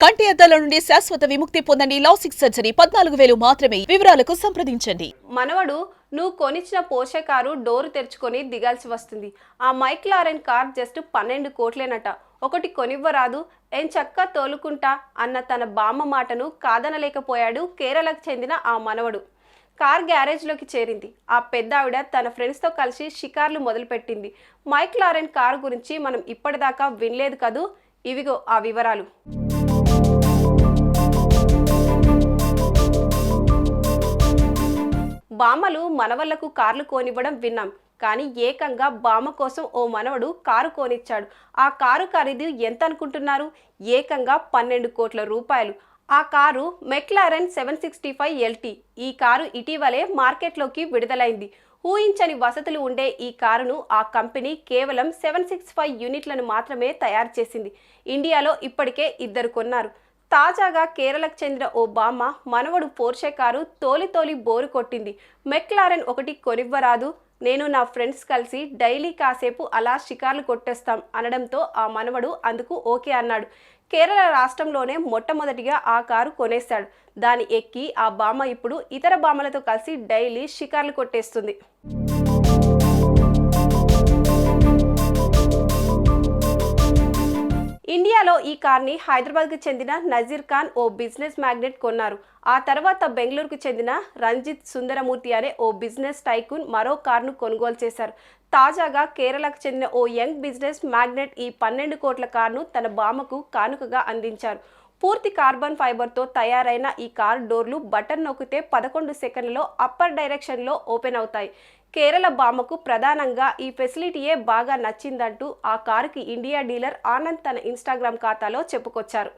కంటి అద్దాల నుండి శాశ్వత విముక్తి పొందండి. లాసిక్ సర్జరీ 14,000 మాత్రమే. వివరాలకు సంప్రదించండి. మనవడు నువ్వు కొనిచ్చిన పోర్షే కారు డోరు తెరుచుకొని దిగాల్సి వస్తుంది. ఆ మైక్లారెన్ కార్ జస్ట్ 12 కోట్లేనట. ఒకటి కొనివ్వరాదు, చక్కా తోలుకుంటా అన్న తన బామ్మ మాటను కాదనలేకపోయాడు కేరళకు చెందిన ఆ మనవడు. కార్ గ్యారేజ్లోకి చేరింది. ఆ పెద్ద ఆవిడ తన ఫ్రెండ్స్తో కలిసి షికార్లు మొదలుపెట్టింది. మైక్లారెన్ కారు గురించి మనం ఇప్పటిదాకా వినలేదు కదూ. ఇవిగో ఆ వివరాలు. బామ్మలు మనవళ్లకు కార్లు కోనివ్వడం విన్నాం, కానీ ఏకంగా బామ్మ కోసం ఓ మనవడు కారు కోనిచ్చాడు. ఆ కారు ఖరీదు ఎంత అనుకుంటున్నారు? ఏకంగా 12 కోట్ల రూపాయలు. ఆ కారు మెక్లారెన్ 765 LT. ఈ కారు ఇటీవలే మార్కెట్లోకి విడుదలైంది. ఊహించని వసతులు ఉండే ఈ కారును ఆ కంపెనీ కేవలం 765 యూనిట్లను మాత్రమే తయారు చేసింది. ఇండియాలో ఇప్పటికే 2 కొన్నారు. తాజాగా కేరళకు చెందిన ఓ బామ్మ మనవడు పోర్షే కారు తోలి బోరు కొట్టింది. మెక్లారెన్ ఒకటి కొనివ్వరాదు, నేను నా ఫ్రెండ్స్ కలిసి డైలీ కాసేపు అలా షికార్లు కొట్టేస్తాం అనడంతో ఆ మనవడు అందుకు ఓకే అన్నాడు. కేరళ రాష్ట్రంలోనే మొట్టమొదటిగా ఆ కారు కొనేశాడు. దాన్ని ఎక్కి ఆ బామ్మ ఇప్పుడు ఇతర బామ్మలతో కలిసి డైలీ షికార్లు కొట్టేస్తుంది. ఇండియాలో ఈ కార్ని హైదరాబాద్కు చెందిన నజీర్ ఖాన్ ఓ బిజినెస్ మ్యాగ్నెట్ కొన్నారు. ఆ తర్వాత బెంగళూరుకు చెందిన రంజిత్ సుందరమూర్తి అనే ఓ బిజినెస్ టైకూన్ మరో కార్ను కొనుగోలు చేశారు. తాజాగా కేరళకు చెందిన ఓ యంగ్ బిజినెస్ మ్యాగ్నెట్ ఈ 12 కోట్ల కార్ను తన బామ్మకు కానుకగా అందించారు. పూర్తి కార్బన్ ఫైబర్తో తయారైన ఈ కార్ డోర్లు బటన్ నొక్కితే 11 సెకండ్లలో అప్పర్ డైరెక్షన్లో ఓపెన్ అవుతాయి. కేరళ బామ్మకు ప్రధానంగా ఈ ఫెసిలిటీయే బాగా నచ్చిందంటూ ఆ కారుకి ఇండియా డీలర్ ఆనంద్ తన ఇన్స్టాగ్రామ్ ఖాతాలో చెప్పుకొచ్చారు.